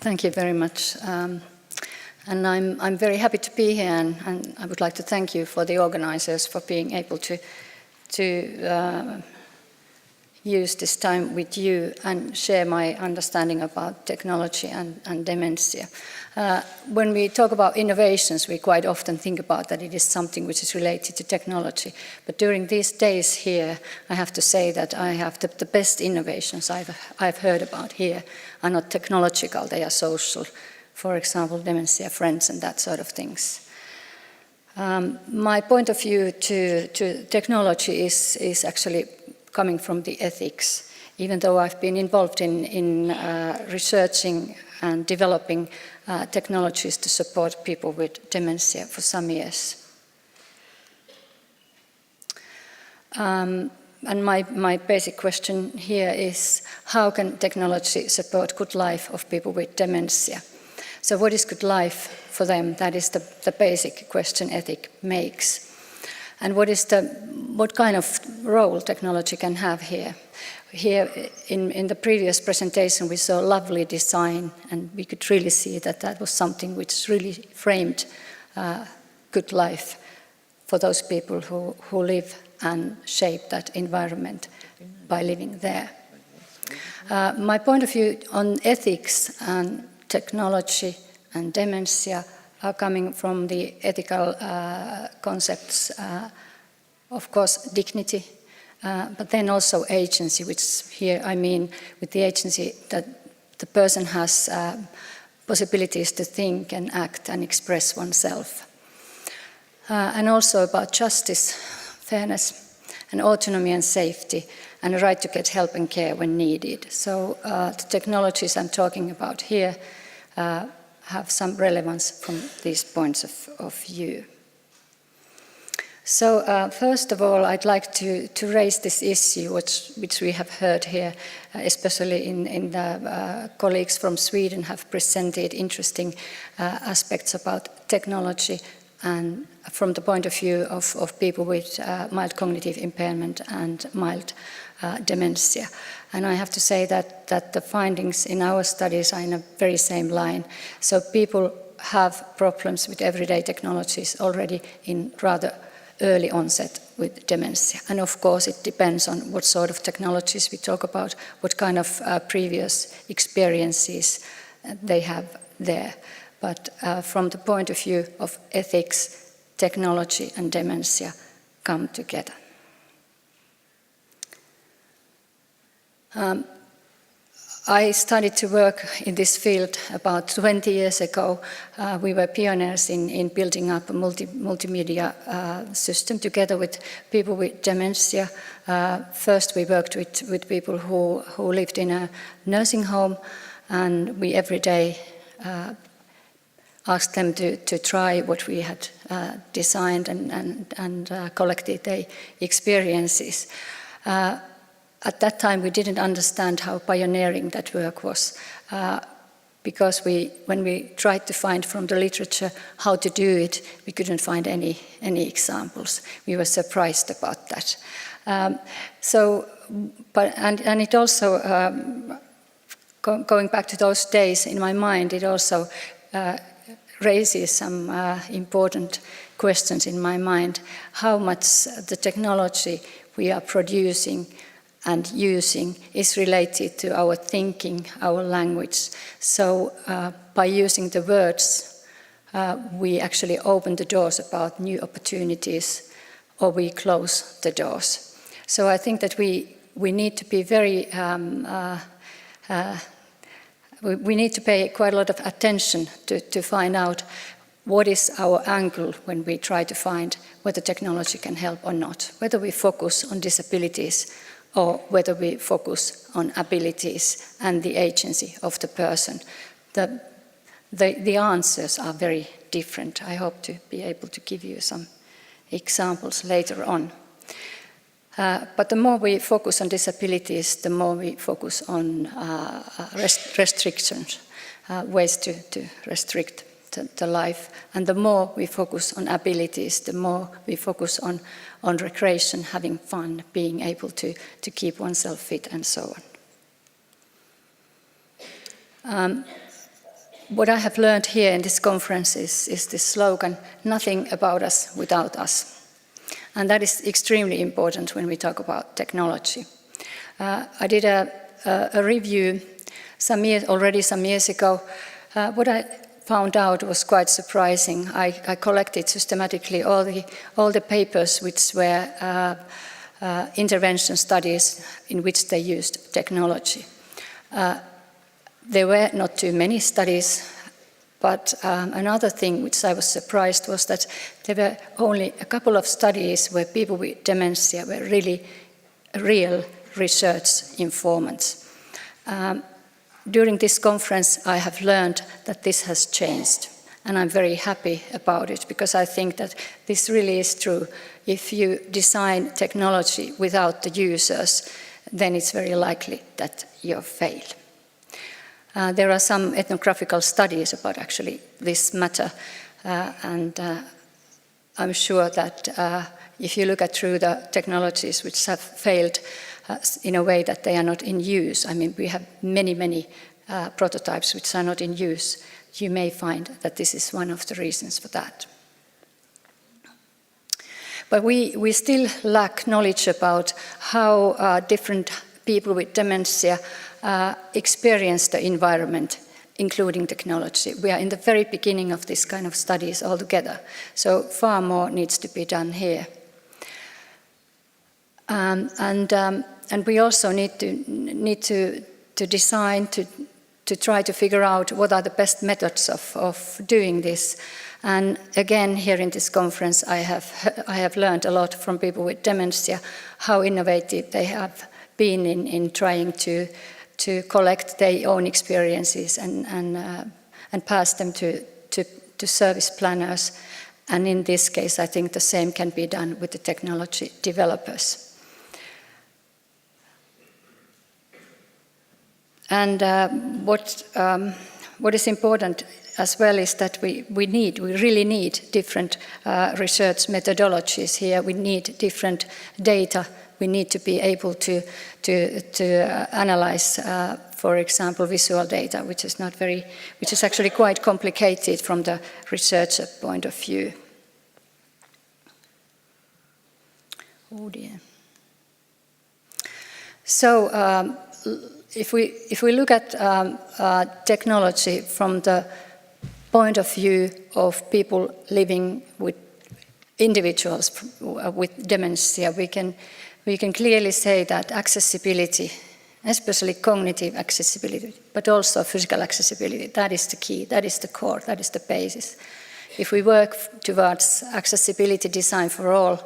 Thank you very much. And I'm very happy to be here, and I would like to thank you for the organizers for being able to use this time with you and share my understanding about technology and dementia. When we talk about innovations, we quite often think about that it is something which is related to technology. But during these days here, I have to say that I have the best innovations I've heard about here are not technological, they are social. For example, dementia friends and that sort of things. My point of view to technology is actually coming from the ethics, even though I've been involved in researching and developing technologies to support people with dementia for some years. And my basic question here is, how can technology support good life of people with dementia? So what is good life for them? That is the basic question ethic makes. And what kind of role technology can have here? Here in the previous presentation we saw lovely design, and we could really see that was something which really framed good life for those people who live and shape that environment by living there. My point of view on ethics and technology and dementia are coming from the ethical concepts, of course, dignity, but then also agency, which here I mean with the agency that the person has possibilities to think and act and express oneself. And also about justice, fairness, and autonomy and safety, and a right to get help and care when needed. So the technologies I'm talking about here have some relevance from these points of view. So first of all, I'd like to raise this issue, which we have heard here, especially in the colleagues from Sweden have presented interesting aspects about technology and from the point of view of people with mild cognitive impairment and mild dementia. And I have to say that the findings in our studies are in a very same line. So people have problems with everyday technologies already in rather early onset with dementia. And of course it depends on what sort of technologies we talk about, what kind of previous experiences they have there. But from the point of view of ethics, technology and dementia come together. I started to work in this field about 20 years ago. We were pioneers in building up a multimedia system together with people with dementia. First we worked with people who lived in a nursing home, and we every day asked them to try what we had designed and collected their experiences. At that time we didn't understand how pioneering that work was, because when we tried to find from the literature how to do it, we couldn't find any examples. We were surprised about that. And it also, going back to those days in my mind, it also raises some important questions in my mind. How much the technology we are producing and using is related to our thinking, our language. So by using the words, we actually open the doors about new opportunities, or we close the doors. So I think that we need to be very, we need to pay quite a lot of attention to find out what is our angle when we try to find whether technology can help or not, whether we focus on disabilities or whether we focus on abilities and the agency of the person. The answers are very different. I hope to be able to give you some examples later on. But the more we focus on disabilities, the more we focus on restrictions, ways to restrict the life. And the more we focus on abilities, the more we focus on recreation, having fun, being able to keep oneself fit and so on. what I have learned here in this conference is this slogan, "Nothing about us without us." And that is extremely important when we talk about technology. I did a review some years ago. What I found out was quite surprising. I collected systematically all the papers which were intervention studies in which they used technology. There were not too many studies, but another thing which I was surprised was that there were only a couple of studies where people with dementia were really real research informants. During this conference, I have learned that this has changed, and I'm very happy about it, because I think that this really is true. If you design technology without the users, then it's very likely that you'll fail. There are some ethnographical studies about actually this matter, and I'm sure that if you look through the technologies which have failed in a way that they are not in use, I mean, we have many prototypes which are not in use, you may find that this is one of the reasons for that. But we still lack knowledge about how different people with dementia experience the environment, including technology. We are in the very beginning of this kind of studies altogether, so far more needs to be done here. And we also need to design, to try to figure out what are the best methods of doing this. And again, here in this conference, I have learned a lot from people with dementia, how innovative they have been in trying to collect their own experiences and pass them to service planners. And in this case, I think the same can be done with the technology developers. And what is important as well is that we really need different research methodologies here. We need different data. We need to be able to analyze, for example, visual data, which is actually quite complicated from the researcher point of view. Oh dear. So. If we look at technology from the point of view of people living with individuals with dementia, we can clearly say that accessibility, especially cognitive accessibility, but also physical accessibility, that is the key, that is the core, that is the basis. If we work towards accessibility design for all,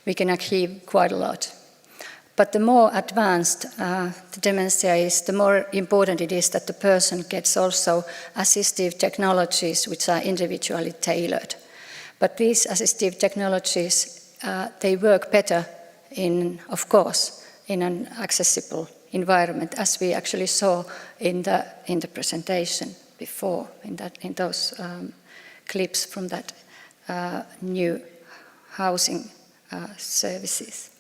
we can achieve quite a lot. But the more advanced the dementia is, the more important it is that the person gets also assistive technologies which are individually tailored. But these assistive technologies, they work better of course, in an accessible environment, as we actually saw in the presentation before, in those clips from that new housing services.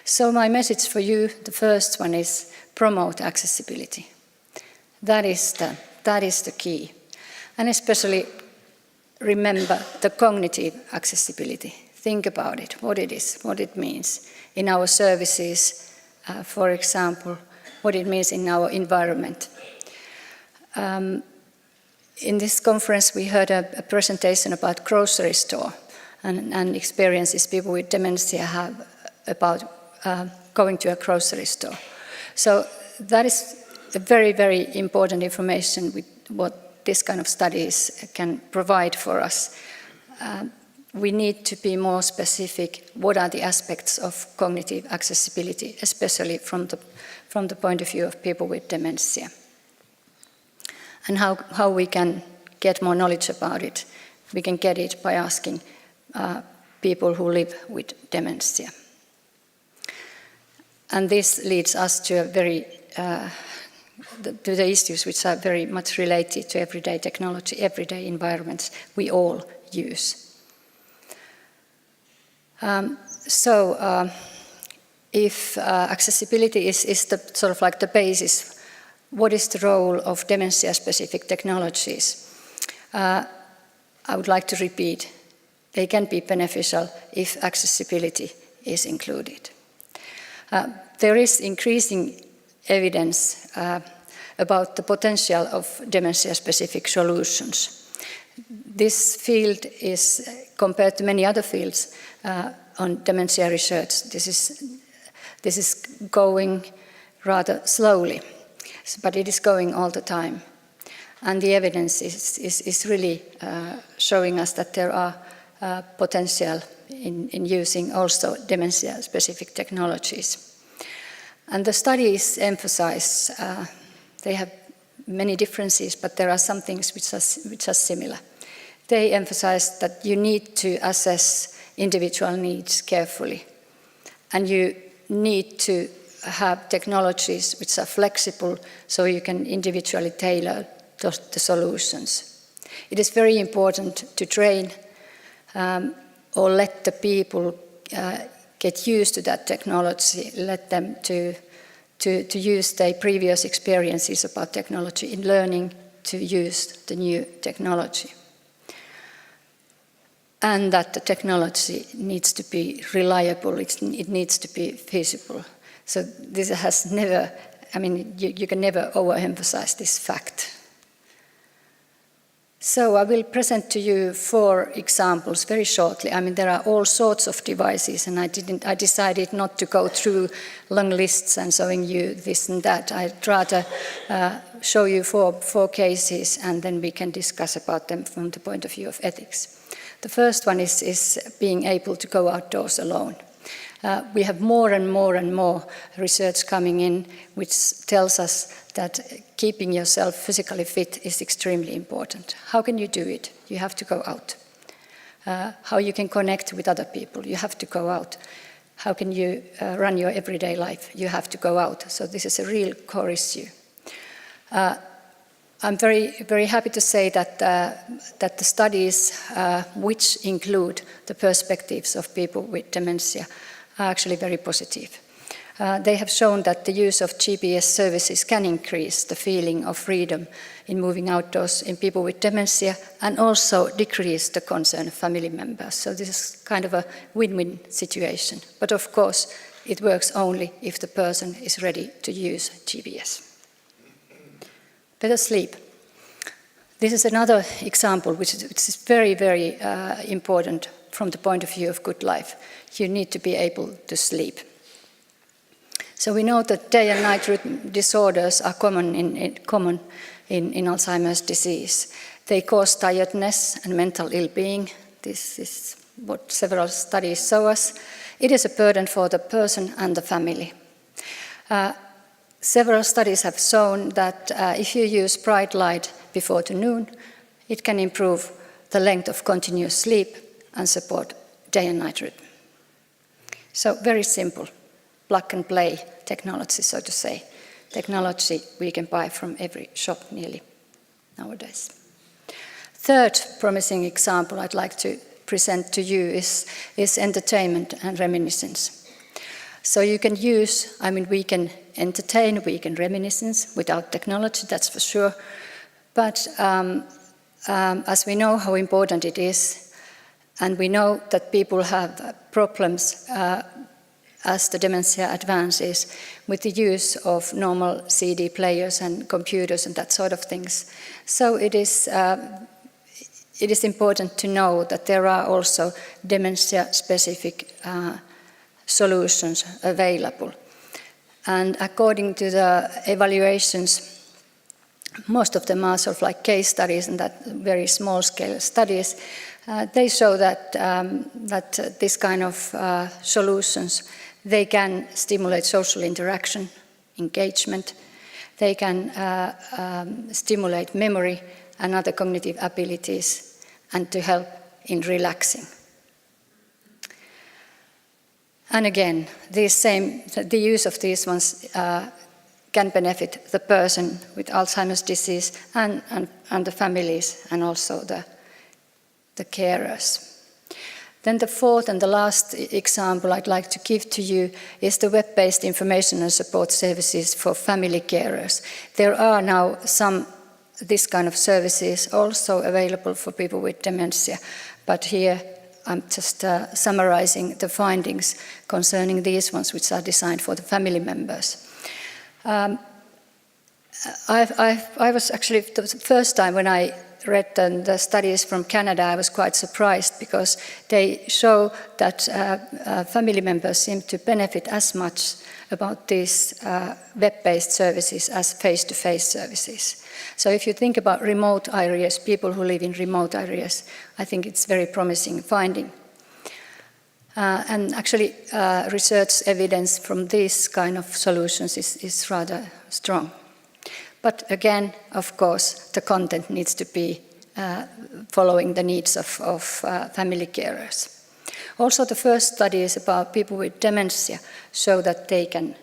So my message for you, the first one is promote accessibility. That is the key. And especially remember the cognitive accessibility. Think about it, what it is, what it means in our services, for example, what it means in our environment. In this conference we heard a presentation about grocery store and experiences people with dementia have about going to a grocery store. So that is a very important information with what this kind of studies can provide for us. We need to be more specific. What are the aspects of cognitive accessibility, especially from the point of view of people with dementia? And how we can get more knowledge about it. We can get it by asking people who live with dementia. And this leads us to to the issues which are very much related to everyday technology, everyday environments we all use. If accessibility is the sort of like the basis, what is the role of dementia-specific technologies? I would like to repeat, they can be beneficial if accessibility is included. There is increasing evidence about the potential of dementia-specific solutions. This field is, compared to many other fields on dementia research, this is going rather slowly, but it is going all the time. And the evidence is really showing us that there are potential in using also dementia-specific technologies. And the studies emphasize, they have many differences, but there are some things which are similar. They emphasize that you need to assess individual needs carefully, and you need to have technologies which are flexible so you can individually tailor the solutions. It is very important to train or let the people get used to that technology, let them to use their previous experiences about technology in learning to use the new technology. And that the technology needs to be reliable, it needs to be feasible. So this has never, I mean, you can never overemphasize this fact. So I will present to you 4 examples very shortly. I mean, there are all sorts of devices, and I decided not to go through long lists and showing you this and that. I'd rather show you 4 cases, and then we can discuss about them from the point of view of ethics. The first one is being able to go outdoors alone. We have more and more research coming in which tells us that keeping yourself physically fit is extremely important. How can you do it? You have to go out. How you can connect with other people? You have to go out. How can you run your everyday life? You have to go out. So this is a real core issue. I'm very happy to say that the studies which include the perspectives of people with dementia are actually very positive. They have shown that the use of GPS services can increase the feeling of freedom in moving outdoors in people with dementia and also decrease the concern of family members. So this is kind of a win-win situation. But of course, it works only if the person is ready to use GPS. Better sleep. This is another example which is very important from the point of view of good life. You need to be able to sleep. So we know that day and night rhythm disorders are common in Alzheimer's disease. They cause tiredness and mental ill-being. This is what several studies show us. It is a burden for the person and the family. Several studies have shown that if you use bright light before to noon, it can improve the length of continuous sleep and support day and night rhythm. So very simple, plug and play technology, so to say. Technology we can buy from every shop nearly nowadays. Third promising example I'd like to present to you is entertainment and reminiscence. So you can use, I mean, we can entertain, we can reminiscence without technology, that's for sure. But as we know how important it is, and we know that people have problems as the dementia advances with the use of normal CD players and computers and that sort of things. So it is important to know that there are also dementia-specific solutions available. And according to the evaluations, most of them are sort of like case studies and that very small-scale studies. They show that this kind of solutions, they can stimulate social interaction, engagement. They can stimulate memory and other cognitive abilities and to help in relaxing. And again, the use of these ones can benefit the person with Alzheimer's disease and the families and also the carers. Then the fourth and the last example I'd like to give to you is the web-based information and support services for family carers. There are now some this kind of services also available for people with dementia, but here I'm just summarizing the findings concerning these ones which are designed for the family members. I was actually, the first time when I read the studies from Canada, I was quite surprised because they show that family members seem to benefit as much about these web-based services as face-to-face services. So if you think about remote areas, people who live in remote areas, I think it's very promising finding. And actually research evidence from these kind of solutions is rather strong. But again, of course, the content needs to be following the needs of family carers. Also, the first studies about people with dementia show that they can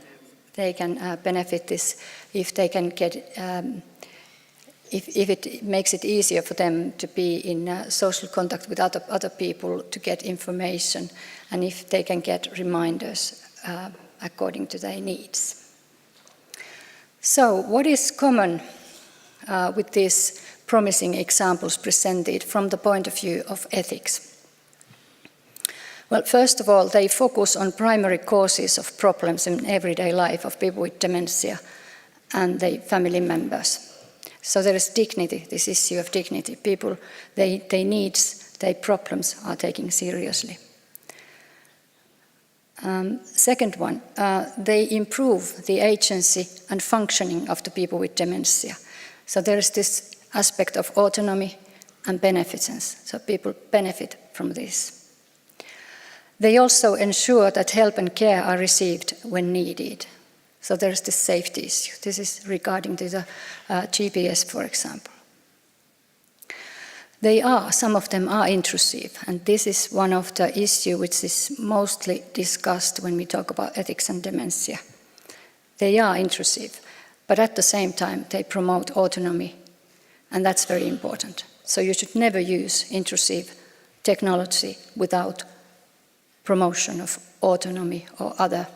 benefit this if they can get, if it makes it easier for them to be in social contact with other people to get information, and if they can get reminders according to their needs. So, what is common with these promising examples presented from the point of view of ethics? Well, first of all, they focus on primary causes of problems in everyday life of people with dementia and their family members. So there is dignity, this issue of dignity. People, their needs, their problems are taken seriously. Second one, they improve the agency and functioning of the people with dementia. So there is this aspect of autonomy and beneficence. So people benefit from this. They also ensure that help and care are received when needed. So there is this safety issue. This is regarding to the GPS, for example. Some of them are intrusive, and this is one of the issues which is mostly discussed when we talk about ethics and dementia. They are intrusive, but at the same time they promote autonomy, and that's very important. So you should never use intrusive technology without promotion of autonomy or other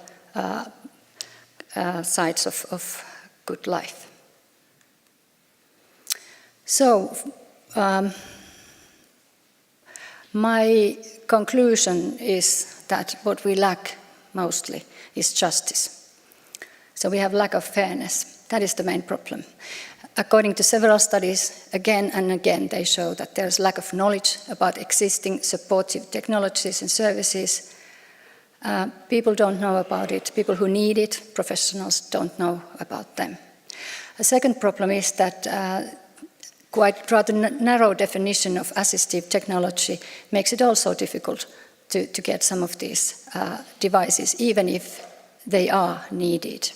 sides of good life. So, my conclusion is that what we lack mostly is justice. So we have lack of fairness. That is the main problem. According to several studies, again and again, they show that there's lack of knowledge about existing supportive technologies and services. People don't know about it. People who need it, professionals, don't know about them. A second problem is that quite rather narrow definition of assistive technology makes it also difficult to get some of these devices, even if they are needed.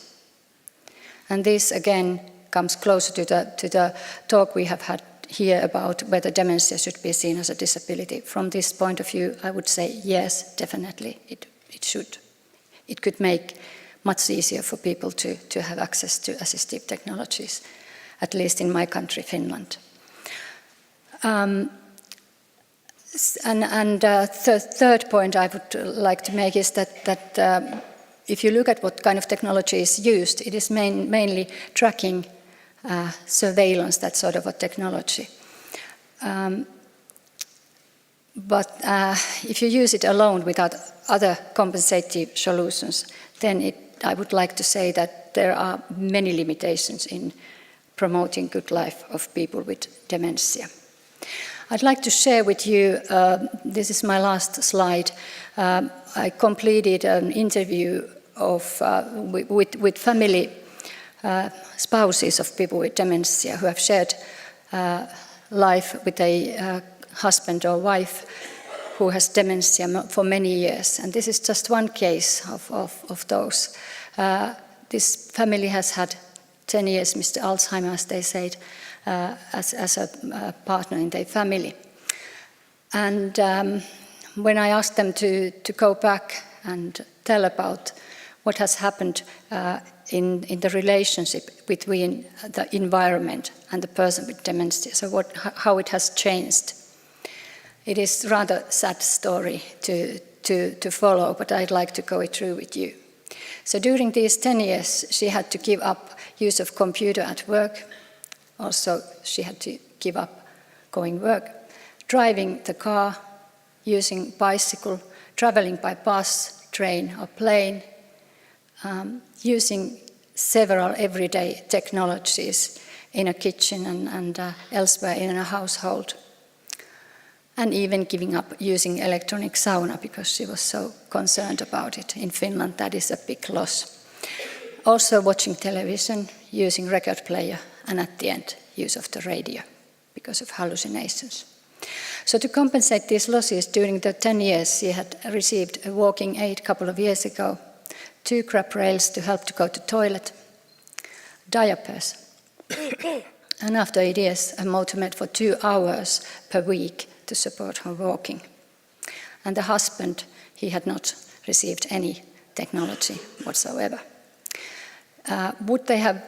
And this again comes closer to the talk we have had here about whether dementia should be seen as a disability. From this point of view, I would say yes, definitely it should. It could make much easier for people to have access to assistive technologies, at least in my country, Finland. The third point I would like to make is that if you look at what kind of technology is used, it is mainly tracking, surveillance, that sort of a technology. But if you use it alone without other compensative solutions, then I would like to say that there are many limitations in promoting good life of people with dementia. I'd like to share with you, this is my last slide, I completed an interview with family spouses of people with dementia who have shared life with a husband or wife who has dementia for many years. And this is just one case of those. This family has had 10 years Mr. Alzheimer, as they said, as a partner in their family. And when I asked them to go back and tell about what has happened in the relationship between the environment and the person with dementia, so how it has changed. It is a rather sad story to follow, but I'd like to go it through with you. So during these 10 years, she had to give up use of computer at work. Also, she had to give up going work, driving the car, using bicycle, traveling by bus, train or plane, using several everyday technologies in a kitchen and elsewhere in a household, and even giving up using electronic sauna because she was so concerned about it. In Finland, that is a big loss. Also watching television, using record player, and at the end, use of the radio because of hallucinations. So to compensate these losses, during the 10 years, she had received a walking aid a couple of years ago, 2 grab rails to help to go to toilet, diapers, and after 8 years, a motormed for 2 hours per week to support her walking. And the husband, he had not received any technology whatsoever. Would they have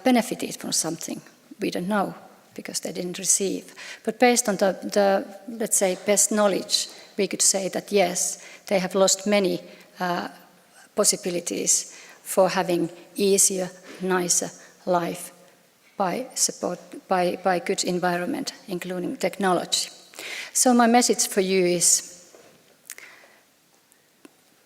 benefited from something? We don't know, because they didn't receive. But based on the let's say, best knowledge, we could say that yes, they have lost many possibilities for having easier, nicer life by good environment, including technology. So my message for you is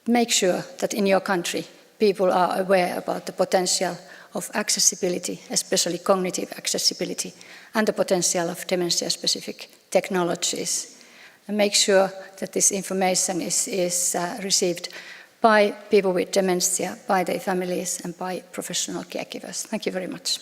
make sure that in your country people are aware about the potential of accessibility, especially cognitive accessibility, and the potential of dementia-specific technologies. And make sure that this information is received by people with dementia, by their families, and by professional caregivers. Thank you very much.